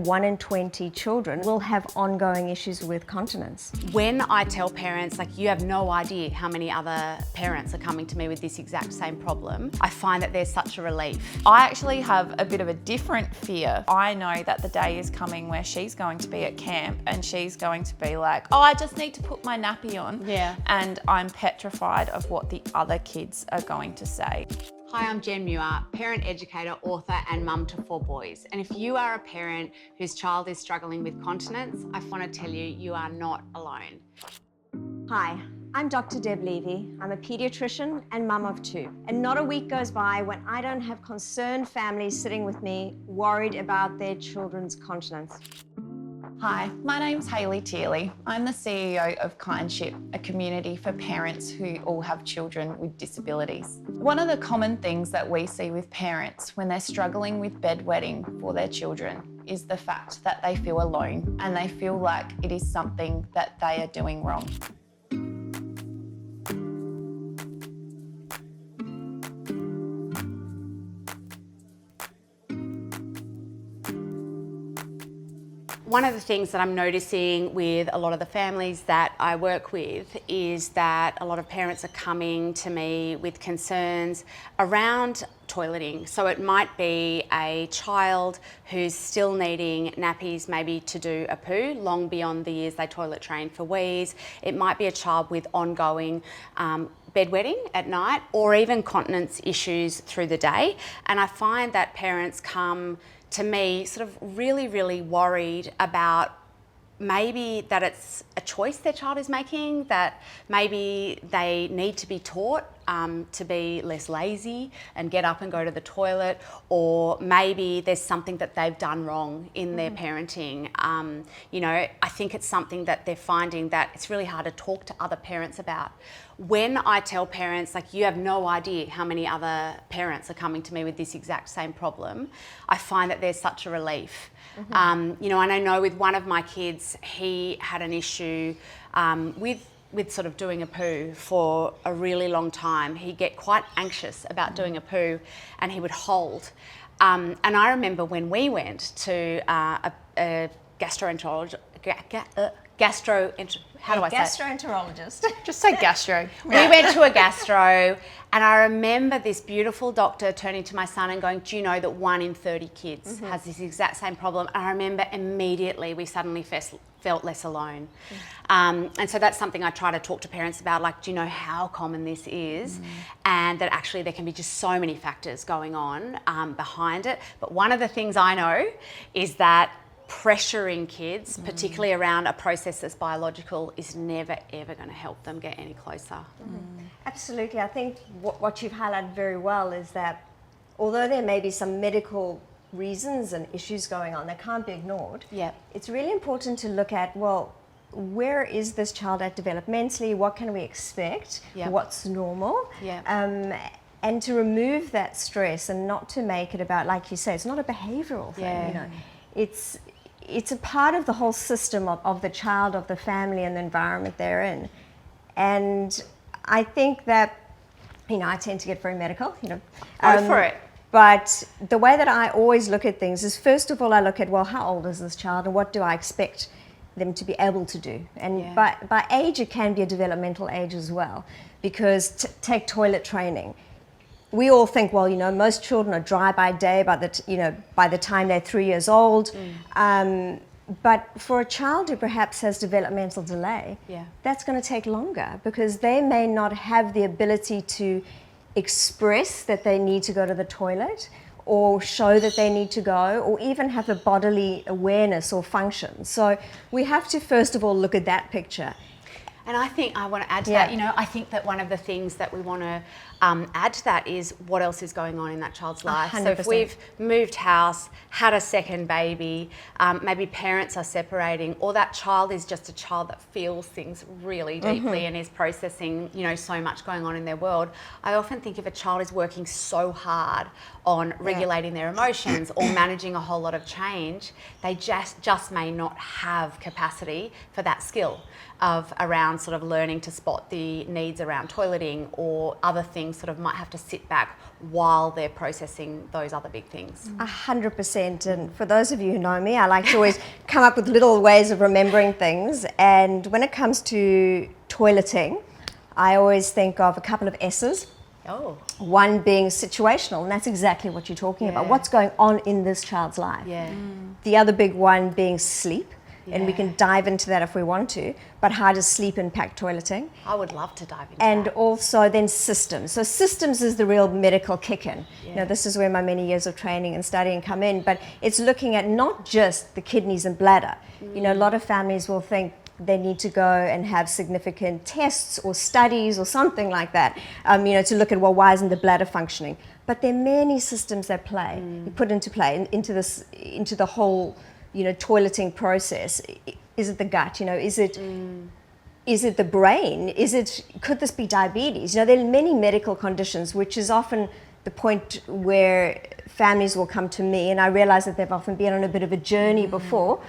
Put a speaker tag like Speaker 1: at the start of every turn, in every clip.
Speaker 1: 1 in 20 children will have ongoing issues with continence.
Speaker 2: When I tell parents, like, you have no idea how many other parents are coming to me with this exact same problem, I find that there's such a relief.
Speaker 3: I actually have a bit of a different fear. I know that the day is coming where she's going to be at camp and she's going to be like, oh, I just need to put my nappy on.
Speaker 2: Yeah.
Speaker 3: And I'm petrified of what the other kids are going to say.
Speaker 2: Hi, I'm Gen Muir, parent, educator, author, and mum to 4 boys. And if you are a parent whose child is struggling with continence, I want to tell you, you are not alone.
Speaker 1: Hi, I'm Dr. Deb Levy. I'm a pediatrician and mum of 2. And not a week goes by when I don't have concerned families sitting with me, worried about their children's continence.
Speaker 3: Hi, my name's Hayley Thiele. I'm the CEO of Kindship, a community for parents who all have children with disabilities. One of the common things that we see with parents when they're struggling with bedwetting for their children is the fact that they feel alone and they feel like it is something that they are doing wrong.
Speaker 2: One of the things that I'm noticing with a lot of the families that I work with is that a lot of parents are coming to me with concerns around toileting. So it might be a child who's still needing nappies maybe to do a poo long beyond the years they toilet train for wheeze. It might be a child with ongoing bedwetting at night or even continence issues through the day. And I find that parents come to me sort of really worried about maybe that it's a choice their child is making, that maybe they need to be taught to be less lazy and get up and go to the toilet, or maybe there's something that they've done wrong in their parenting. You know, I think it's something that they're finding that it's really hard to talk to other parents about. When I tell parents, like, you have no idea how many other parents are coming to me with this exact same problem, I find that there's such a relief. You know, and I know with one of my kids, he had an issue with sort of doing a poo for a really long time. He'd get quite anxious about doing a poo and he would hold. And I remember when we went to a gastroenterologist,
Speaker 1: gastroenterologist.
Speaker 3: Just say gastro.
Speaker 2: We went to a gastro, and I remember this beautiful doctor turning to my son and going, do you know that 1 in 30 kids has this exact same problem? And I remember immediately we suddenly felt less alone. And so that's something I try to talk to parents about, like, do you know how common this is? And that actually there can be just so many factors going on behind it. But one of the things I know is that pressuring kids, particularly around a process that's biological, is never ever going to help them get any closer.
Speaker 1: Absolutely. I think what you've highlighted very well is that although there may be some medical reasons and issues going on that can't be ignored, it's really important to look at, well, where is this child at developmentally? What can we expect? What's normal? And to remove that stress and not to make it about, like you say, it's not a behavioral thing. You know, it's a part of the whole system of the child, of the family and the environment they're in. And I think that, you know, I tend to get very medical, you know.
Speaker 2: Go for it.
Speaker 1: But the way that I always look at things is, first of all, I look at, well, how old is this child and what do I expect them to be able to do? And by age, it can be a developmental age as well, because take toilet training. We all think, well, you know, most children are dry by day by the time they're 3 years old. But for a child who perhaps has developmental delay, that's going to take longer, because they may not have the ability to express that they need to go to the toilet, or show that they need to go, or even have a bodily awareness or function. So we have to first of all look at that picture.
Speaker 2: And I think I want to add to that, you know, I think that one of the things that we want to add to that is what else is going on in that child's life.
Speaker 1: 100%.
Speaker 2: So if we've moved house, had a second baby, maybe parents are separating, or that child is just a child that feels things really deeply and is processing, you know, so much going on in their world. I often think if a child is working so hard on regulating their emotions or managing a whole lot of change, they just may not have capacity for that skill of around sort of learning to spot the needs around toileting or other things things sort of might have to sit back while they're processing those other big things.
Speaker 1: 100%. And for those of you who know me, I like to always come up with little ways of remembering things. And when it comes to toileting, I always think of a couple of S's.
Speaker 2: Oh.
Speaker 1: One being situational, and that's exactly what you're talking about. What's going on in this child's life?
Speaker 2: Yeah.
Speaker 1: The other big one being sleep. And we
Speaker 2: Yeah.
Speaker 1: can dive into that if we want to, but how does sleep impact toileting?
Speaker 2: I would love to dive into
Speaker 1: And
Speaker 2: that.
Speaker 1: also then systems. So systems is the real medical kick-in. You know, this is where my many years of training and studying come in, but it's looking at not just the kidneys and bladder. You know, a lot of families will think they need to go and have significant tests or studies or something like that, you know, to look at, well, why isn't the bladder functioning? But there are many systems that play, put into play, into the whole, you know, toileting process. Is it the gut? You know, is it the brain? Could this be diabetes? You know, there are many medical conditions, which is often the point where families will come to me, and I realize that they've often been on a bit of a journey before.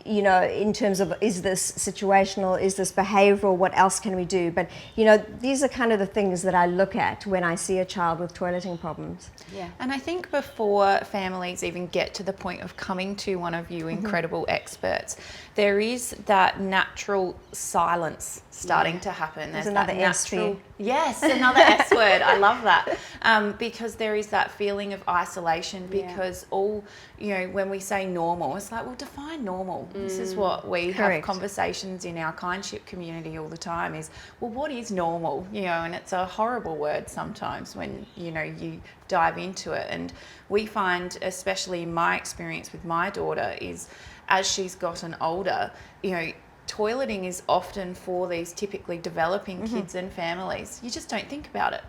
Speaker 1: You know, in terms of, is this situational, is this behavioral, what else can we do? But, you know, these are kind of the things that I look at when I see a child with toileting problems.
Speaker 2: Yeah.
Speaker 3: And I think before families even get to the point of coming to one of you incredible experts, there is that natural silence starting to happen. There's
Speaker 1: another
Speaker 3: that
Speaker 1: S
Speaker 3: natural,
Speaker 1: there.
Speaker 3: yes, another S word. I love that, because there is that feeling of isolation. Because all, you know, when we say normal, it's like, well, define normal. This is what we have conversations in our Kindship community all the time. Is, well, what is normal? You know, and it's a horrible word sometimes when, you know, you dive into it. And we find, especially in my experience with my daughter, is as she's gotten older, you know, toileting is often for these typically developing kids and families. You just don't think about it.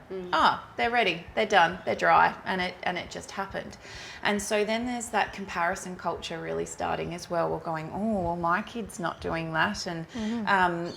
Speaker 3: They're ready, they're done, they're dry, and it just happened. And so then there's that comparison culture really starting as well. We're going, oh, well, my kid's not doing that, and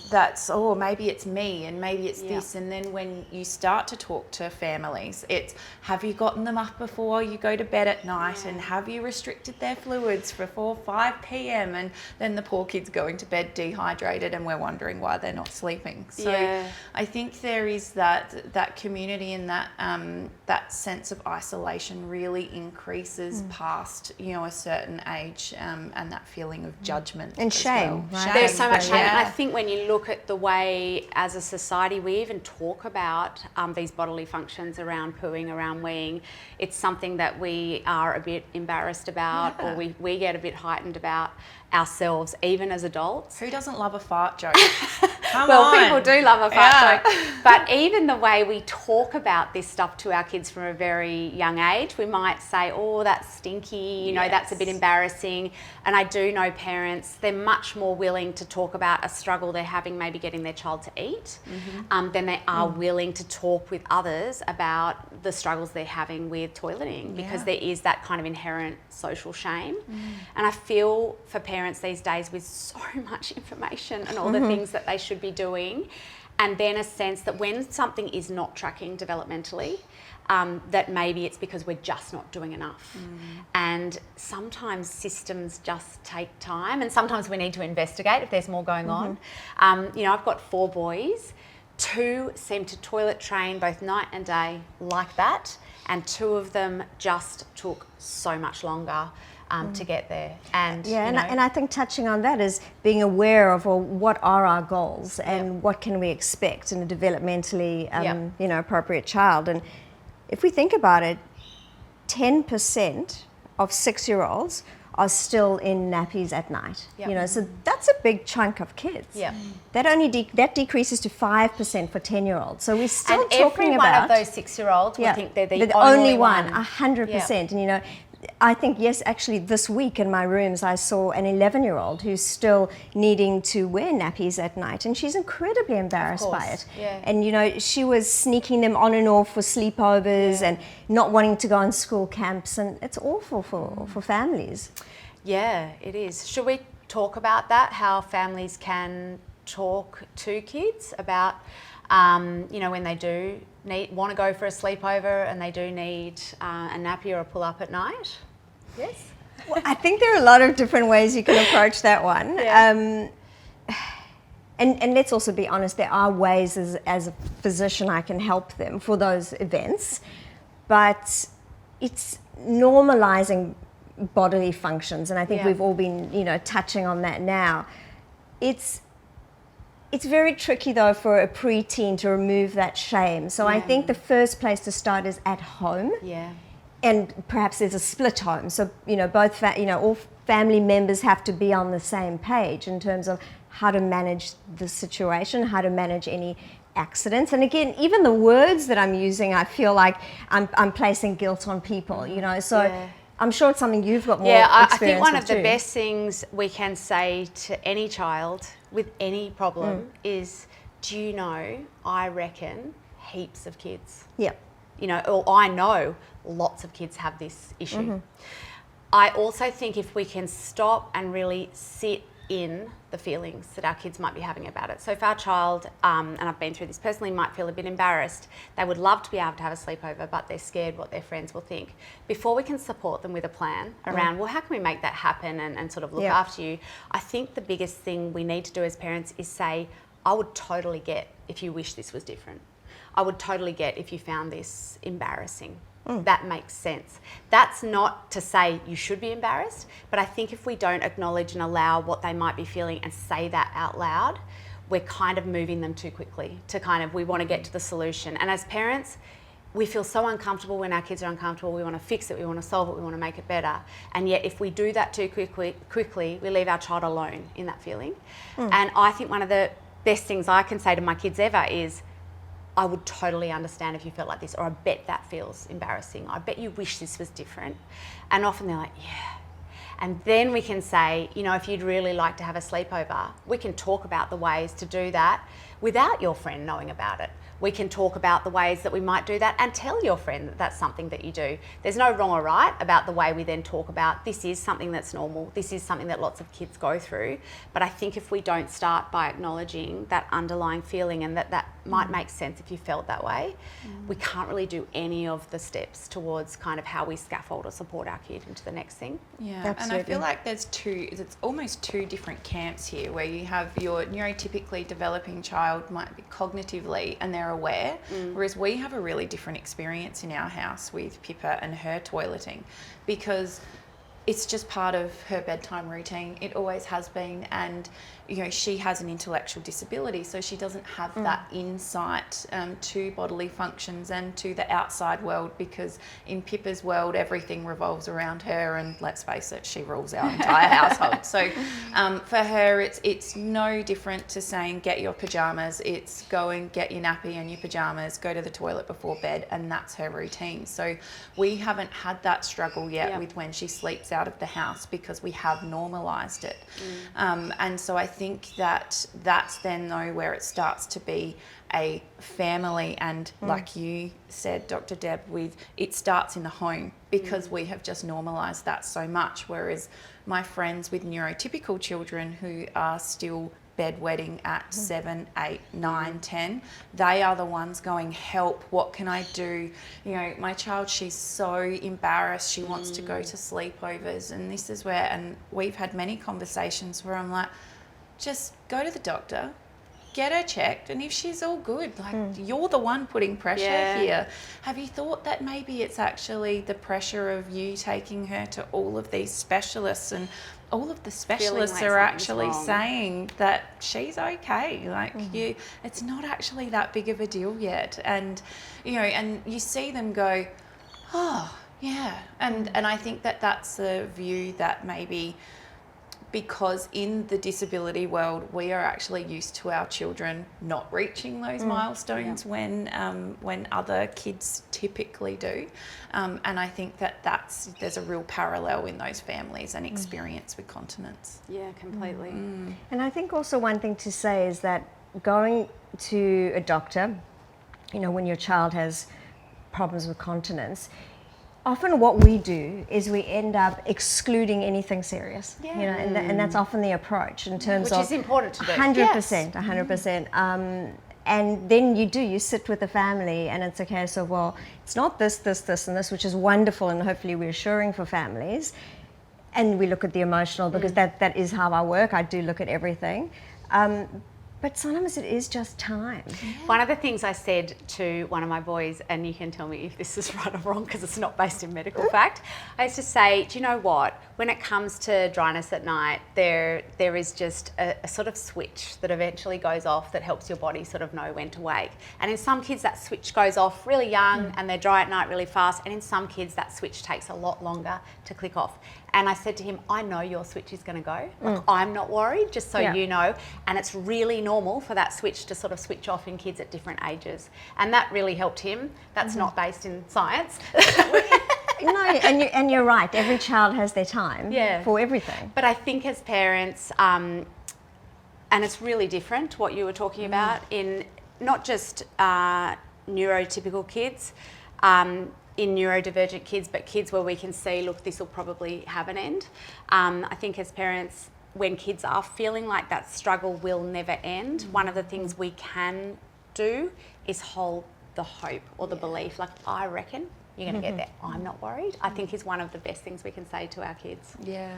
Speaker 3: that's, oh, maybe it's me, and maybe it's this. And then when you start to talk to families, it's, have you gotten them up before you go to bed at night, and have you restricted their fluids for 4, 5 p.m. And then the poor kid's going to bed dehydrated, and we're wondering why they're not sleeping. So I think there is that community, and that sense of isolation really increases past, you know, a certain age, and that feeling of judgment
Speaker 1: and shame.
Speaker 3: Well.
Speaker 1: Right?
Speaker 2: There's so much shame, and I think when you look at the way as a society we even talk about these bodily functions around pooing, around weeing, it's something that we are a bit embarrassed about, or we get a bit heightened about ourselves, even as adults.
Speaker 3: Who doesn't love a fart joke? Come
Speaker 2: Well,
Speaker 3: on.
Speaker 2: people do love a fart joke, but even the way we talk about this stuff to our kids from a very young age, we might say, oh, that's stinky, you know, that's a bit embarrassing. And I do know parents, they're much more willing to talk about a struggle they're having, maybe getting their child to eat, than they are willing to talk with others about the struggles they're having with toileting, because there is that kind of inherent social shame. And I feel for parents these days, with so much information and all the things that they should be doing, and then a sense that when something is not tracking developmentally, that maybe it's because we're just not doing enough. And sometimes systems just take time, and sometimes we need to investigate if there's more going on. You know, I've got 4 boys. 2 seem to toilet train both night and day like that, and 2 of them just took so much longer to get there. And
Speaker 1: and I think touching on that is being aware of, well, what are our goals, and what can we expect in a developmentally you know, appropriate child. And if we think about it, 10% of 6-year-olds are still in nappies at night. You know, so that's a big chunk of kids. That only that decreases to 5% for 10-year-olds. So we're still
Speaker 2: and
Speaker 1: talking
Speaker 2: every
Speaker 1: about
Speaker 2: one of those 6-year-olds will think they're the
Speaker 1: only
Speaker 2: one.
Speaker 1: 100%. And you know, I think, yes, actually this week in my rooms I saw an 11-year-old who's still needing to wear nappies at night, and she's incredibly embarrassed by it. And you know, she was sneaking them on and off for sleepovers and not wanting to go on school camps, and it's awful for families.
Speaker 2: Yeah, it is. Should we talk about that, how families can talk to kids about you know, when they do want to go for a sleepover and they do need a nappy or a pull-up at night? Yes?
Speaker 1: Well, I think there are a lot of different ways you can approach that one. and let's also be honest, there are ways as a physician I can help them for those events, but it's normalizing bodily functions, and I think we've all been, touching on that now. It's very tricky though for a preteen to remove that shame. So I think the first place to start is at home.
Speaker 2: Yeah.
Speaker 1: And perhaps there's a split home. So, both all family members have to be on the same page in terms of how to manage the situation, how to manage any accidents. And again, even the words that I'm using, I feel like I'm placing guilt on people, so I'm sure it's something you've got more experience with. I think
Speaker 2: one of the best things we can say to any child with any problem is, do you know, I reckon heaps of kids.
Speaker 1: Yep.
Speaker 2: Or I know lots of kids have this issue. I also think if we can stop and really sit in the feelings that our kids might be having about it. So if our child, and I've been through this personally, might feel a bit embarrassed, they would love to be able to have a sleepover, but they're scared what their friends will think. Before we can support them with a plan around, well, how can we make that happen and sort of look after you? I think the biggest thing we need to do as parents is say, I would totally get if you wish this was different. I would totally get if you found this embarrassing. That makes sense. That's not to say you should be embarrassed, but I think if we don't acknowledge and allow what they might be feeling and say that out loud, we're kind of moving them too quickly to we want to get to the solution. And as parents, we feel so uncomfortable when our kids are uncomfortable. We want to fix it, we want to solve it, we want to make it better. And yet if we do that too quickly, we leave our child alone in that feeling. And I think one of the best things I can say to my kids ever is, I would totally understand if you felt like this, or I bet that feels embarrassing. I bet you wish this was different. And often they're like, yeah. And then we can say, if you'd really like to have a sleepover, we can talk about the ways to do that without your friend knowing about it. We can talk about the ways that we might do that and tell your friend that that's something that you do. There's no wrong or right about the way we then talk about this is something that's normal, this is something that lots of kids go through. But I think if we don't start by acknowledging that underlying feeling and that might make sense if you felt that way, we can't really do any of the steps towards kind of how we scaffold or support our kid into the next thing.
Speaker 3: Yeah,
Speaker 1: Absolutely.
Speaker 3: And I feel like it's almost two different camps here, where you have your neurotypically developing child might be cognitively and they're aware, whereas we have a really different experience in our house with Pippa and her toileting, because it's just part of her bedtime routine. It always has been, and she has an intellectual disability, so she doesn't have that insight to bodily functions and to the outside world, because in Pippa's world everything revolves around her, and let's face it, she rules our entire household. So for her it's no different to saying get your pajamas. It's go and get your nappy and your pajamas, go to the toilet before bed, and that's her routine. So we haven't had that struggle yet with when she sleeps out of the house, because we have normalised it. And so I think that's then though where it starts to be a family, and like you said, Dr. Deb, it starts in the home, because we have just normalised that so much. Whereas my friends with neurotypical children who are still bedwetting at 7, 8, 9, 10, they are the ones going, help, what can I do? My child, she's so embarrassed, she wants to go to sleepovers, and this is where, and we've had many conversations where I'm like, just go to the doctor, get her checked, and if she's all good, you're the one putting pressure here. Have you thought that maybe it's actually the pressure of you taking her to all of these specialists, and all of the specialists are actually saying that she's okay, it's not actually that big of a deal yet, and and you see them go, oh yeah, and I think that's a view that maybe, because in the disability world we are actually used to our children not reaching those milestones when other kids typically do, and I think there's a real parallel in those families and experience with continence.
Speaker 2: Yeah, completely.
Speaker 1: And I think also one thing to say is that going to a doctor, when your child has problems with continence, often what we do is we end up excluding anything serious, and that's often the approach in terms of...
Speaker 2: Which is important to do.
Speaker 1: 100%, 100%. And then you sit with the family, and it's a case of, well, it's not this, this, this, and this, which is wonderful and hopefully reassuring for families. And we look at the emotional, because that is how I work. I do look at everything. But sometimes it is just time.
Speaker 2: One of the things I said to one of my boys, and you can tell me if this is right or wrong because it's not based in medical fact, I used to say, do you know what? When it comes to dryness at night, there is just a sort of switch that eventually goes off that helps your body sort of know when to wake. And in some kids that switch goes off really young and they're dry at night really fast, and in some kids that switch takes a lot longer to click off. And I said to him, I know your switch is going to go. Like, I'm not worried, just so you know. And it's really normal for that switch to sort of switch off in kids at different ages. And that really helped him. That's not based in science.
Speaker 1: No, and you're right. Every child has their time for everything.
Speaker 2: But I think as parents, and it's really different what you were talking about in not just neurotypical kids, in neurodivergent kids, but kids where we can see, look, this will probably have an end. I think as parents, when kids are feeling like that struggle will never end, one of the things we can do is hold the hope or the belief, like, I reckon you're going to get there. I'm not worried. I think is one of the best things we can say to our kids.
Speaker 3: Yeah.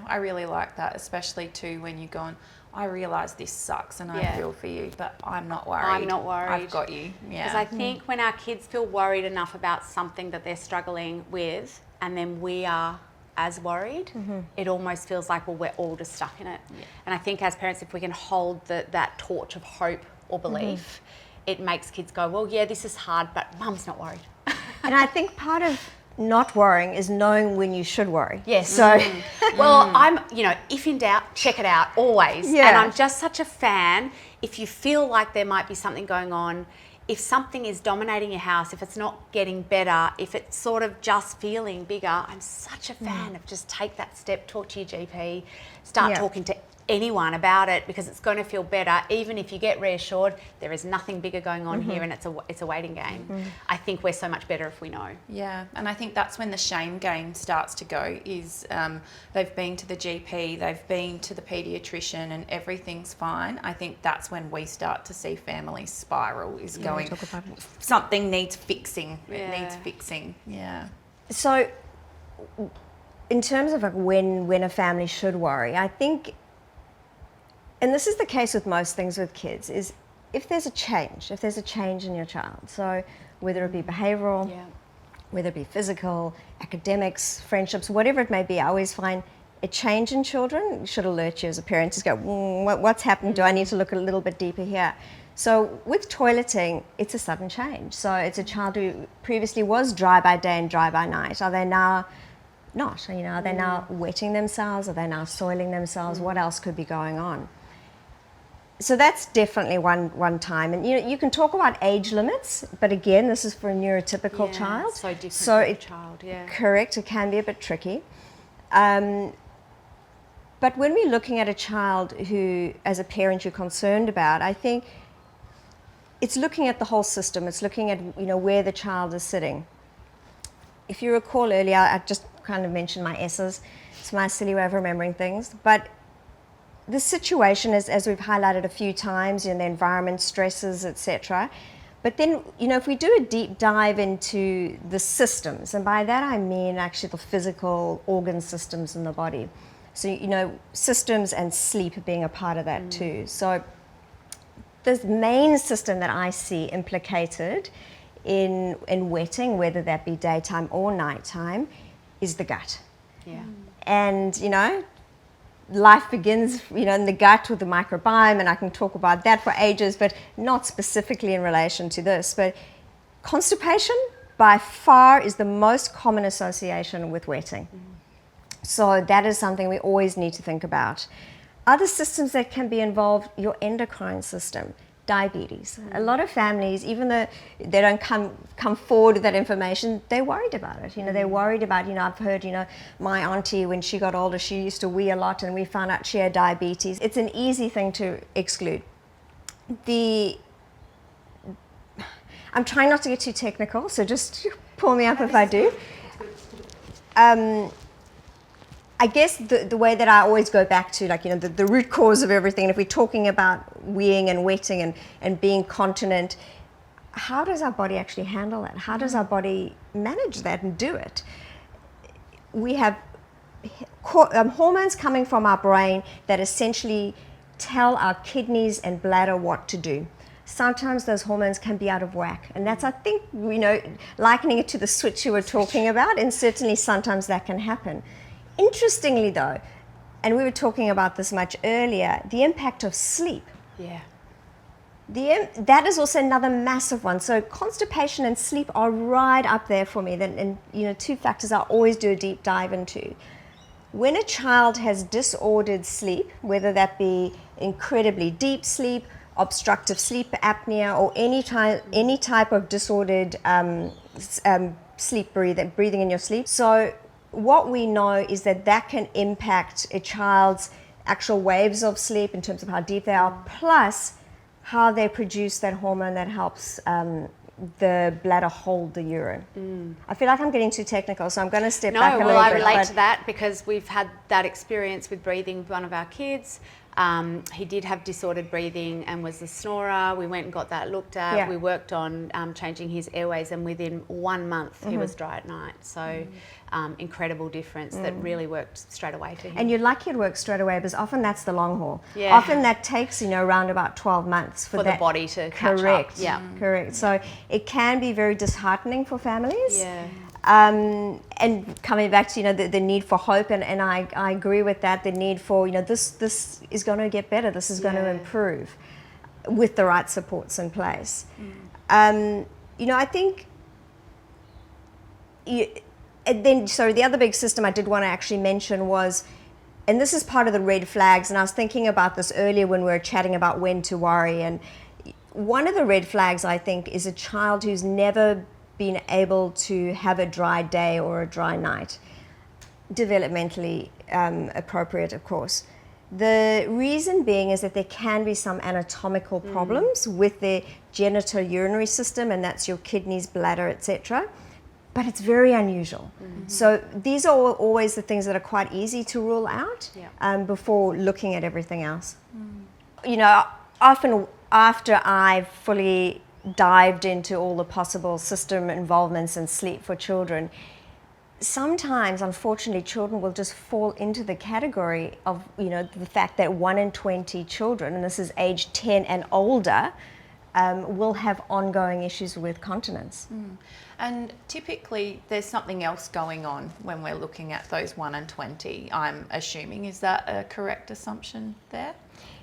Speaker 3: I really like that, especially too when you're going, I realise this sucks and I feel for you, but I'm not worried.
Speaker 2: I'm not worried.
Speaker 3: I've got you. Yeah.
Speaker 2: Because I think when our kids feel worried enough about something that they're struggling with, and then we are as worried, it almost feels like, well, we're all just stuck in it. Yeah. And I think as parents, if we can hold that torch of hope or belief, it makes kids go, well, yeah, this is hard, but Mum's not worried.
Speaker 1: And I think part of not worrying is knowing when you should worry.
Speaker 2: Yes.
Speaker 1: So,
Speaker 2: well, I'm, if in doubt, check it out always.
Speaker 1: Yeah.
Speaker 2: And I'm just such a fan. If you feel like there might be something going on, if something is dominating your house, if it's not getting better, if it's sort of just feeling bigger, I'm such a fan of just take that step, talk to your GP, start talking to anyone about it, because it's going to feel better. Even if you get reassured, there is nothing bigger going on here, and it's a waiting game. I think we're so much better if we know.
Speaker 3: Yeah, and I think that's when the shame game starts to go, is they've been to the GP, they've been to the pediatrician and everything's fine. I think that's when we start to see families spiral, is going, something needs fixing. It needs fixing. Yeah.
Speaker 1: So in terms of like when a family should worry, I think, and this is the case with most things with kids, is if there's a change in your child, so whether it be behavioural, whether it be physical, academics, friendships, whatever it may be, I always find a change in children should alert you as a parent. Just go, what's happened? Do I need to look a little bit deeper here? So with toileting, it's a sudden change. So it's a child who previously was dry by day and dry by night. Are they now not? Are they now wetting themselves? Are they now soiling themselves? What else could be going on? So that's definitely one time. And you can talk about age limits, but again, this is for a neurotypical child.
Speaker 2: So different
Speaker 1: so
Speaker 2: for a child,
Speaker 1: correct, it can be a bit tricky. But when we're looking at a child who, as a parent, you're concerned about, I think it's looking at the whole system. It's looking at where the child is sitting. If you recall earlier, I just kind of mentioned my S's. It's my silly way of remembering things, but the situation is, as we've highlighted a few times, the environment, stresses, etc. But then, if we do a deep dive into the systems, and by that I mean actually the physical organ systems in the body. So, systems and sleep being a part of that too. So the main system that I see implicated in wetting, whether that be daytime or nighttime, is the gut.
Speaker 2: Yeah.
Speaker 1: And, life begins, in the gut with the microbiome, and I can talk about that for ages, but not specifically in relation to this. But constipation, by far, is the most common association with wetting. So that is something we always need to think about. Other systems that can be involved, your endocrine system, diabetes. A lot of families, even though they don't come forward with that information, they're worried about it. They're worried about, I've heard, my auntie, when she got older, she used to wee a lot and we found out she had diabetes. It's an easy thing to exclude. I'm trying not to get too technical, so just pull me up if I do. I guess the way that I always go back to, the root cause of everything, and if we're talking about weeing and wetting and being continent, how does our body actually handle that? How does our body manage that and do it? We have hormones coming from our brain that essentially tell our kidneys and bladder what to do. Sometimes those hormones can be out of whack, and that's, I think, likening it to the switch you were talking about, and certainly sometimes that can happen. Interestingly though, and we were talking about this much earlier, the impact of sleep.
Speaker 2: Yeah.
Speaker 1: That is also another massive one. So constipation and sleep are right up there for me, and two factors I always do a deep dive into. When a child has disordered sleep, whether that be incredibly deep sleep, obstructive sleep apnea, or any type of disordered sleep breathing in your sleep. So what we know is that can impact a child's actual waves of sleep in terms of how deep they are, plus how they produce that hormone that helps the bladder hold the urine. I feel like I'm getting too technical, so I'm going to step back a little bit.
Speaker 2: No, well, I relate to that because we've had that experience with breathing with one of our kids. He did have disordered breathing and was a snorer. We went and got that looked at.
Speaker 1: Yeah.
Speaker 2: We worked on changing his airways, and within 1 month he was dry at night. So incredible difference that really worked straight away for him.
Speaker 1: And you're lucky it works straight away, because often that's the long haul.
Speaker 2: Yeah.
Speaker 1: Often that takes around about 12 months for
Speaker 2: the body to catch up. Yeah.
Speaker 1: Correct. So it can be very disheartening for families.
Speaker 2: Yeah.
Speaker 1: And coming back to the need for hope, and I agree with that. The need for this is going to get better. This is going to improve with the right supports in place. I think. And then, so the other big system I did want to actually mention was, and this is part of the red flags, and I was thinking about this earlier when we were chatting about when to worry. And one of the red flags, I think, is a child who's never been able to have a dry day or a dry night. Developmentally appropriate, of course. The reason being is that there can be some anatomical problems with the genitourinary system, and that's your kidneys, bladder, etc. But it's very unusual. So these are always the things that are quite easy to rule out before looking at everything else. Often after I've fully dived into all the possible system involvements in sleep for children, sometimes, unfortunately, children will just fall into the category of, the fact that 1 in 20 children, and this is age 10 and older, will have ongoing issues with continence.
Speaker 3: And typically there's something else going on when we're looking at those 1 in 20, I'm assuming. Is that a correct assumption there?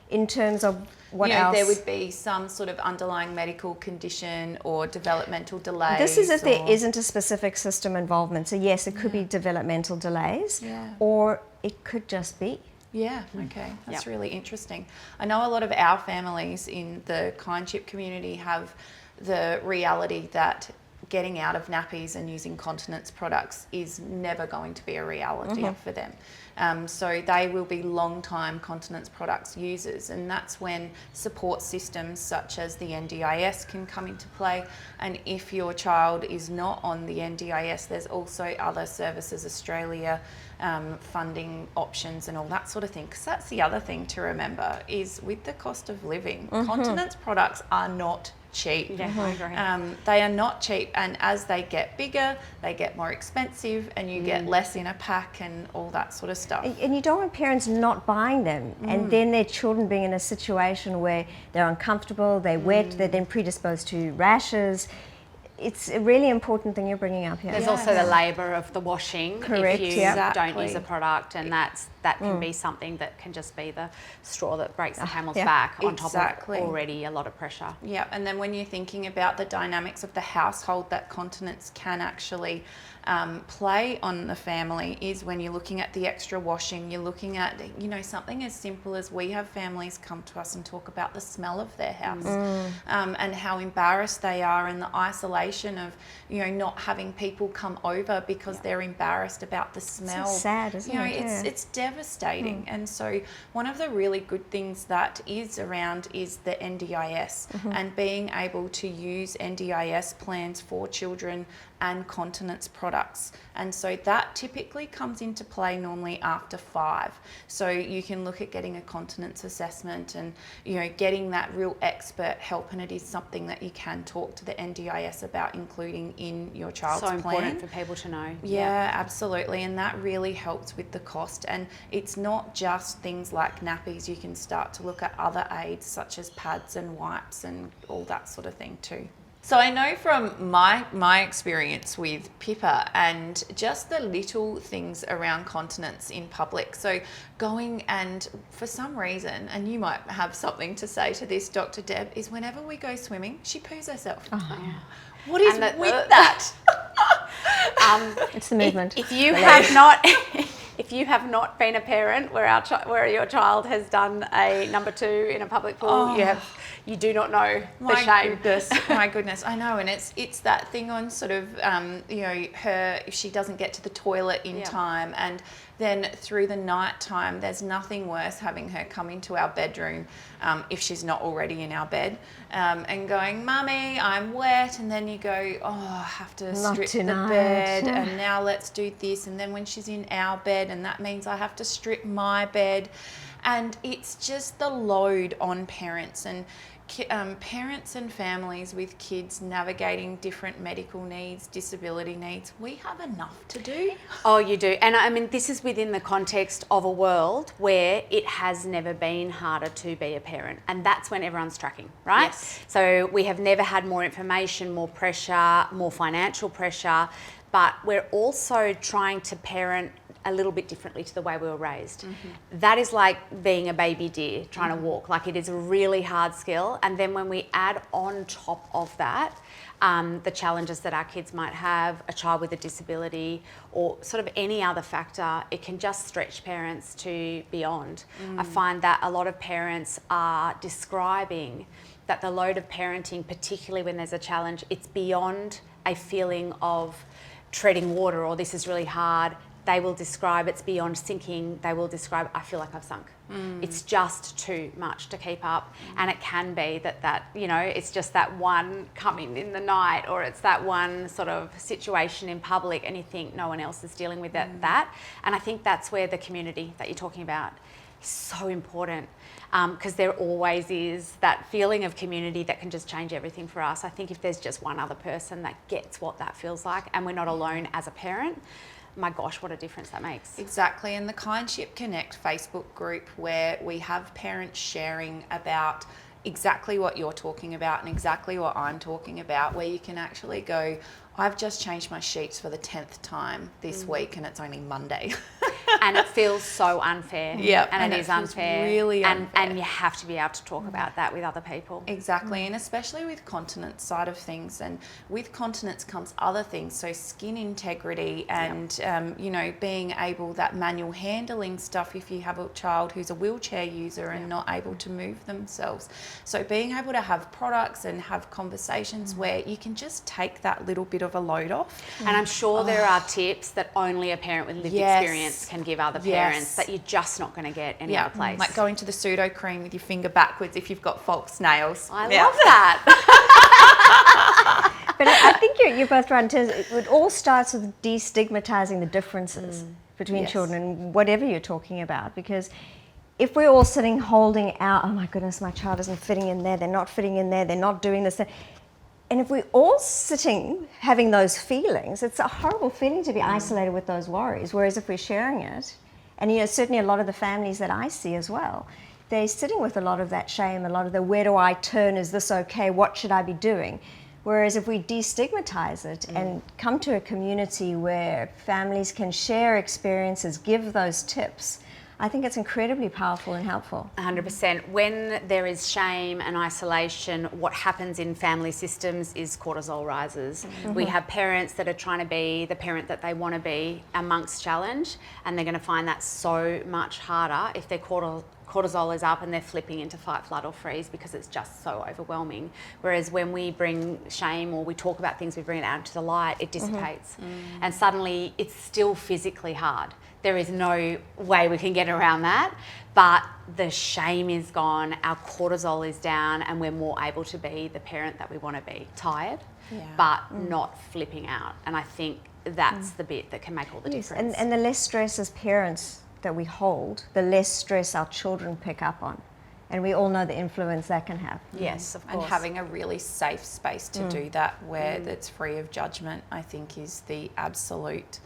Speaker 1: In terms of what else?
Speaker 3: There would be some sort of underlying medical condition or developmental delays.
Speaker 1: This is if there isn't a specific system involvement. So yes, it could be developmental delays, or it could just be.
Speaker 3: Yeah, okay. That's really interesting. I know a lot of our families in the Kindship community have the reality that getting out of nappies and using continence products is never going to be a reality for them. So they will be long-time continence products users, and that's when support systems such as the NDIS can come into play. And if your child is not on the NDIS, there's also other Services Australia funding options and all that sort of thing. Because that's the other thing to remember is with the cost of living, continence products are not cheap. They are not cheap, and as they get bigger, they get more expensive, and you get less in a pack and all that sort of stuff.
Speaker 1: And you don't want parents not buying them, and then their children being in a situation where they're uncomfortable, they're wet, they're then predisposed to rashes. It's a really important thing you're bringing up here.
Speaker 2: There's also the labour of the washing.
Speaker 1: Correct,
Speaker 2: if you don't use a product, and that can be something that can just be the straw that breaks the camel's back on top of already a lot of pressure.
Speaker 3: Yeah, and then when you're thinking about the dynamics of the household that continence can actually play on the family is when you're looking at the extra washing, you're looking at, something as simple as we have families come to us and talk about the smell of their house and how embarrassed they are, and the isolation of, not having people come over because they're embarrassed about the smell.
Speaker 1: It's sad, isn't it?
Speaker 3: It's devastating. And so one of the really good things that is around is the NDIS and being able to use NDIS plans for children and continence products And so that typically comes into play normally after 5. So you can look at getting a continence assessment and, you know, getting that real expert help, and it is something that you can talk to the NDIS about including in your child's plan.
Speaker 2: So important for people to know.
Speaker 3: Yeah, absolutely, and that really helps with the cost. And it's not just things like nappies. You can start to look at other aids such as pads and wipes and all that sort of thing too. So I know from my experience with Pippa and just the little things around continence in public. So going and for some reason, and you might have something to say to this, Dr. Deb, is whenever we go swimming, she poos herself.
Speaker 1: Oh.
Speaker 3: What is with that?
Speaker 1: It's the movement.
Speaker 2: If you have not, if you have not been a parent where your child has done a number 2 in a public pool, you do not know the shame.
Speaker 3: My goodness, I know, and it's that thing on sort of you know, her, if she doesn't get to the toilet in time, and then through the night time, there's nothing worse having her come into our bedroom if she's not already in our bed and going, "Mummy, I'm wet," and then you go, "Oh, I have to strip the bed, and now let's do this," and then when she's in our bed, and that means I have to strip my bed, and it's just the load on parents and parents and families with kids navigating different medical needs, disability needs. We have enough to do.
Speaker 2: Oh, you do. And I mean, this is within the context of a world where it has never been harder to be a parent. And that's when everyone's tracking, right?
Speaker 3: Yes.
Speaker 2: So we have never had more information, more pressure, more financial pressure, but we're also trying to parent a little bit differently to the way we were raised. That is like being a baby deer trying to walk. Like, it is a really hard skill. And then when we add on top of that the challenges that our kids might have, a child with a disability, or sort of any other factor, it can just stretch parents to beyond. I find that a lot of parents are describing that the load of parenting, particularly when there's a challenge, it's beyond a feeling of treading water or this is really hard. They will describe it's beyond sinking. They will describe, I feel like I've sunk. It's just too much to keep up. And it can be that, you know, it's just that one coming in the night, or it's that one sort of situation in public, and you think no one else is dealing with that. And I think that's where the community that you're talking about is so important, because there always is that feeling of community that can just change everything for us. I think if there's just one other person that gets what that feels like, and we're not alone as a parent, my gosh, what a difference that makes.
Speaker 3: Exactly. And the Kindship Connect Facebook group, where we have parents sharing about exactly what you're talking about and exactly what I'm talking about, where you can actually go, I've just changed my sheets for the 10th time this week, and it's only Monday.
Speaker 2: And it feels so unfair.
Speaker 3: Yeah,
Speaker 2: and it is unfair.
Speaker 3: Really unfair.
Speaker 2: And you have to be able to talk about that with other people.
Speaker 3: Exactly, and especially with continence side of things. And with continence comes other things, so skin integrity and, you know, being able, that manual handling stuff if you have a child who's a wheelchair user and not able to move themselves. So being able to have products and have conversations where you can just take that little bit of a load off.
Speaker 2: And I'm sure there are tips that only a parent with lived experience can give other parents that you're just not going to get any other place.
Speaker 3: Like going to the pseudo cream with your finger backwards if you've got false nails.
Speaker 2: I love that.
Speaker 1: But I think you're both right in terms of, it all starts with destigmatizing the differences between children and whatever you're talking about. Because if we're all sitting holding out, oh my goodness, my child isn't fitting in there, they're not fitting in there, they're not doing this. And if we're all sitting having those feelings, it's a horrible feeling to be isolated with those worries. Whereas if we're sharing it, and you know, certainly a lot of the families that I see as well, they're sitting with a lot of that shame, a lot of the where do I turn, is this okay, what should I be doing? Whereas if we destigmatize it and come to a community where families can share experiences, give those tips, I think it's incredibly powerful and helpful.
Speaker 2: 100%. When there is shame and isolation, what happens in family systems is cortisol rises. We have parents that are trying to be the parent that they want to be amongst challenge, and they're going to find that so much harder if their cortisol is up and they're flipping into fight, flight or freeze because it's just so overwhelming. Whereas when we bring shame or we talk about things, we bring it out into the light, it dissipates. And suddenly it's still physically hard. There is no way we can get around that, but the shame is gone, our cortisol is down, and we're more able to be the parent that we want to be. Tired, but not flipping out. And I think that's the bit that can make all the difference.
Speaker 1: And the less stress as parents that we hold, the less stress our children pick up on. And we all know the influence that can have.
Speaker 2: Yes, of course.
Speaker 3: And having a really safe space to do that where it's free of judgment, I think is the absolute,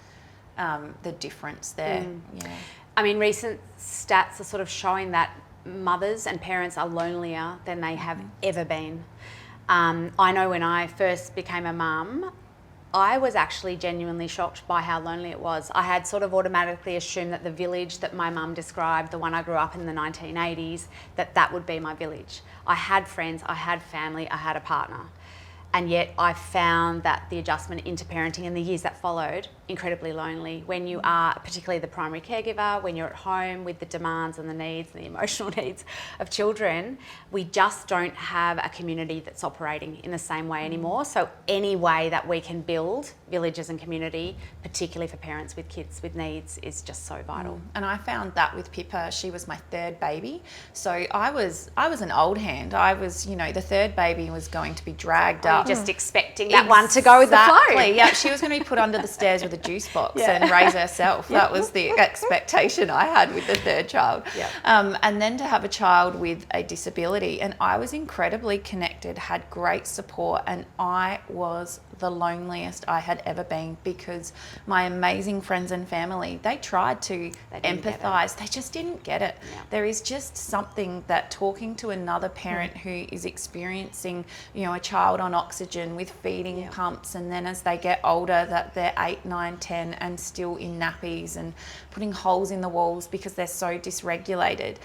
Speaker 3: the difference there. Yeah.
Speaker 2: I mean, recent stats are sort of showing that mothers and parents are lonelier than they have ever been. I know when I first became a mum, I was actually genuinely shocked by how lonely it was. I had sort of automatically assumed that the village that my mum described, the one I grew up in the 1980s, that would be my village. I had friends, I had family, I had a partner. And yet I found that the adjustment into parenting in the years that followed, incredibly lonely. When you are particularly the primary caregiver, when you're at home with the demands and the needs and the emotional needs of children, we just don't have a community that's operating in the same way anymore. So any way that we can build villages and community, particularly for parents with kids with needs, is just so vital.
Speaker 3: And I found that with Pippa. She was my third baby. So I was an old hand. I was, the third baby was going to be dragged up.
Speaker 2: Just expecting that one to go with the flow.
Speaker 3: Yeah, she was going to be put under the stairs with a juice box and raise herself. That was the expectation I had with the third child. And then to have a child with a disability. And I was incredibly connected, had great support, and I was the loneliest I had ever been because my amazing friends and family, they tried to empathise. They just didn't get it. There is just something that talking to another parent who is experiencing, a child on oxygen with feeding pumps, and then as they get older that they're 8, 9, 10 and still in nappies and putting holes in the walls because they're so dysregulated.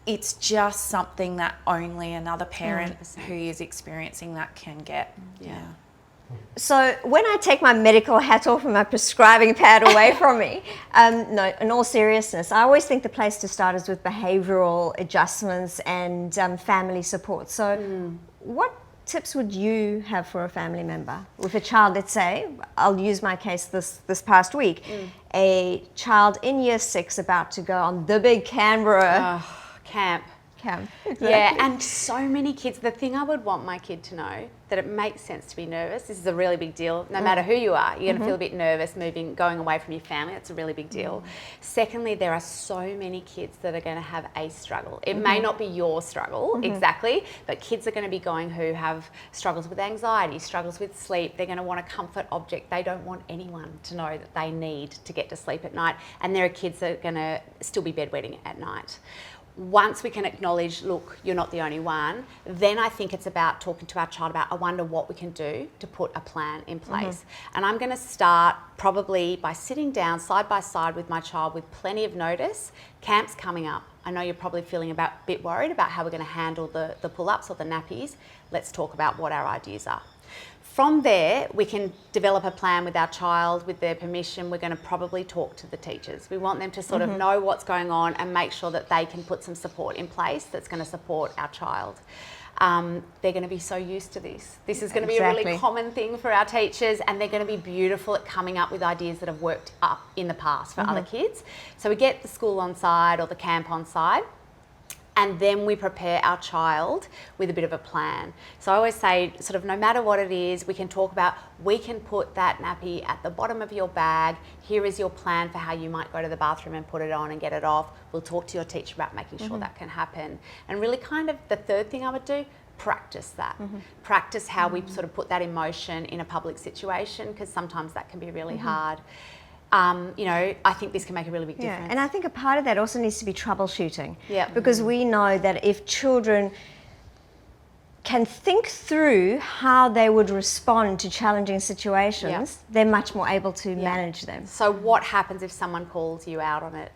Speaker 3: It's just something that only another parent 100%. Who is experiencing that can get.
Speaker 1: So when I take my medical hat off and my prescribing pad away from me, no, in all seriousness, I always think the place to start is with behavioural adjustments and family support. So what tips would you have for a family member with a child? Let's say, I'll use my case this past week, a child in year 6 about to go on the big Canberra
Speaker 2: camp.
Speaker 1: Exactly.
Speaker 2: Yeah, and so many kids. The thing I would want my kid to know, that it makes sense to be nervous. This is a really big deal. No matter who you are, you're going to feel a bit nervous going away from your family. That's a really big deal. Secondly, there are so many kids that are going to have a struggle. It may not be your struggle exactly, but kids are going to be going who have struggles with anxiety, struggles with sleep. They're going to want a comfort object. They don't want anyone to know that they need to get to sleep at night. And there are kids that are going to still be bedwetting at night. Once we can acknowledge, look, you're not the only one, then I think it's about talking to our child about, I wonder what we can do to put a plan in place. And I'm going to start probably by sitting down side by side with my child with plenty of notice. Camp's coming up. I know you're probably feeling a bit worried about how we're going to handle the pull-ups or the nappies. Let's talk about what our ideas are. From there, we can develop a plan with our child. With their permission, we're going to probably talk to the teachers. We want them to sort of know what's going on and make sure that they can put some support in place that's going to support our child. They're going to be so used to this. This is going to be a really common thing for our teachers, and they're going to be beautiful at coming up with ideas that have worked up in the past for other kids. So we get the school on side or the camp on side, and then we prepare our child with a bit of a plan. So I always say, sort of, no matter what it is, we can talk about, we can put that nappy at the bottom of your bag. Here is your plan for how you might go to the bathroom and put it on and get it off. We'll talk to your teacher about making sure that can happen. And really kind of the third thing I would do, practice that. Practice how we sort of put that in motion in a public situation, because sometimes that can be really hard. I think this can make a really big difference.
Speaker 1: And I think a part of that also needs to be troubleshooting. Because we know that if children can think through how they would respond to challenging situations, they're much more able to manage them.
Speaker 2: So what happens if someone calls you out on it?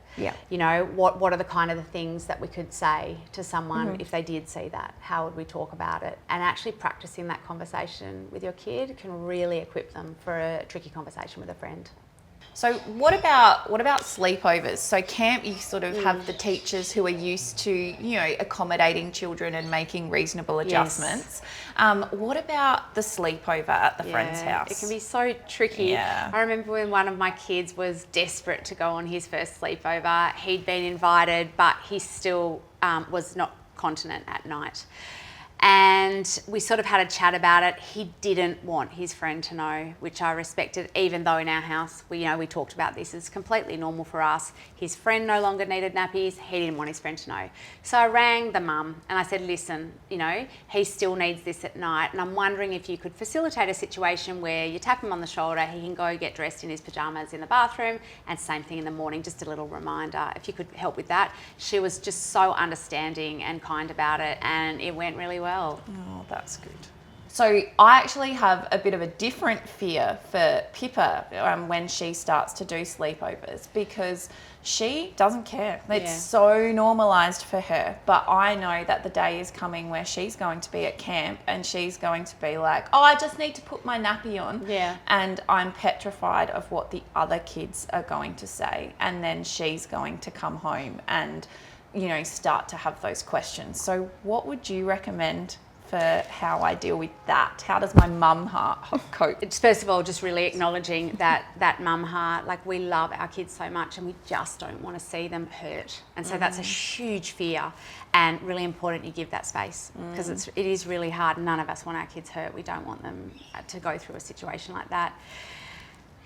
Speaker 2: What are the kind of the things that we could say to someone if they did see that? How would we talk about it? And actually practicing that conversation with your kid can really equip them for a tricky conversation with a friend.
Speaker 3: So what about sleepovers? So camp, you sort of have the teachers who are used to, accommodating children and making reasonable adjustments. What about the sleepover at the friend's house?
Speaker 2: It can be so tricky. I remember when one of my kids was desperate to go on his first sleepover. He'd been invited, but he still was not continent at night. And we sort of had a chat about it. He didn't want his friend to know, which I respected, even though in our house, we talked about this. It's completely normal for us. His friend no longer needed nappies. He didn't want his friend to know. So I rang the mum and I said, listen, he still needs this at night. And I'm wondering if you could facilitate a situation where you tap him on the shoulder, he can go get dressed in his pajamas in the bathroom, and same thing in the morning, just a little reminder. If you could help with that. She was just so understanding and kind about it, and it went really well.
Speaker 3: Oh, that's good. So I actually have a bit of a different fear for Pippa when she starts to do sleepovers, because she doesn't care. It's so normalised for her. But I know that the day is coming where she's going to be at camp and she's going to be like, oh, I just need to put my nappy on.
Speaker 2: Yeah.
Speaker 3: And I'm petrified of what the other kids are going to say. And then she's going to come home and start to have those questions. So what would you recommend for how I deal with that? How does my mum heart cope?
Speaker 2: It's first of all just really acknowledging that mum heart. Like, we love our kids so much and we just don't want to see them hurt. And so that's a huge fear, and really important you give that space, because it is really hard. None of us want our kids hurt. We don't want them to go through a situation like that.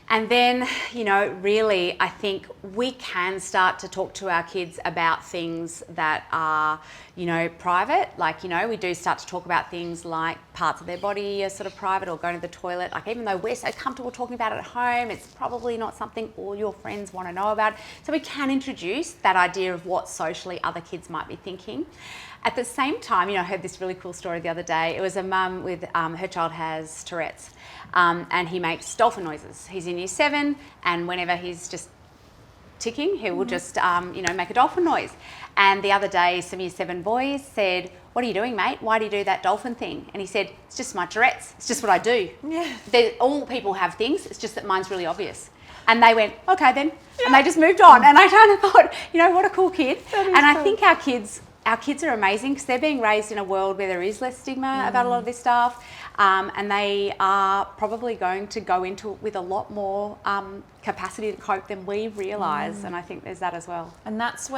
Speaker 2: And then, really, I think we can start to talk to our kids about things that are, private. Like, we do start to talk about things like parts of their body are sort of private, or going to the toilet. Like, even though we're so comfortable talking about it at home, it's probably not something all your friends want to know about. So we can introduce that idea of what socially other kids might be thinking. At the same time, I heard this really cool story the other day. It was a mum with, her child has Tourette's, and he makes dolphin noises. He's in year 7, and whenever he's just ticking, he will just, make a dolphin noise. And the other day, some year 7 boys said, what are you doing, mate? Why do you do that dolphin thing? And he said, it's just my Tourette's. It's just what I do. Yeah. All people have things. It's just that mine's really obvious. And they went, okay then. Yeah. And they just moved on. And I kind of thought, what a cool kid. And I think our kids are amazing, because they're being raised in a world where there is less stigma about a lot of this stuff, and they are probably going to go into it with a lot more capacity to cope than we realise, and I think there's that as well.
Speaker 3: And that's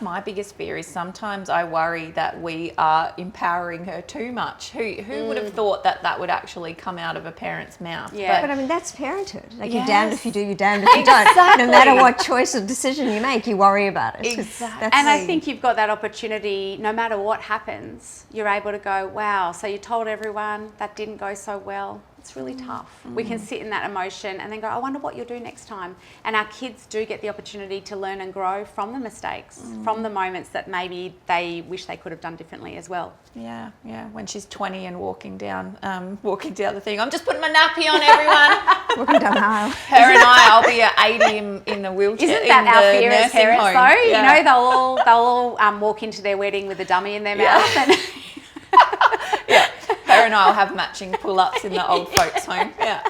Speaker 3: my biggest fear, is sometimes I worry that we are empowering her too much. Who would have thought that would actually come out of a parent's mouth?
Speaker 2: Yeah.
Speaker 1: But I mean, that's parenthood. Like, you're damned if you do, you're damned if you don't. No matter what choice or decision you make, you worry about it.
Speaker 3: Exactly.
Speaker 2: And I think you've got that opportunity, no matter what happens, you're able to go, wow, so you told everyone that didn't go so well. It's really tough. We can sit in that emotion and then go, I wonder what you'll do next time. And our kids do get the opportunity to learn and grow from the mistakes, from the moments that maybe they wish they could have done differently as well.
Speaker 3: Yeah. When she's 20 and walking down the thing, I'm just putting my nappy on, everyone.
Speaker 1: Walking down the aisle.
Speaker 3: Her and I'll be at 80 in the wheelchair.
Speaker 2: Isn't that our fear as parents,
Speaker 3: home.
Speaker 2: though?
Speaker 3: Yeah.
Speaker 2: They'll all walk into their wedding with a dummy in their mouth. And
Speaker 3: yeah. Her and I'll have matching pull-ups in the old folks' home. Yeah.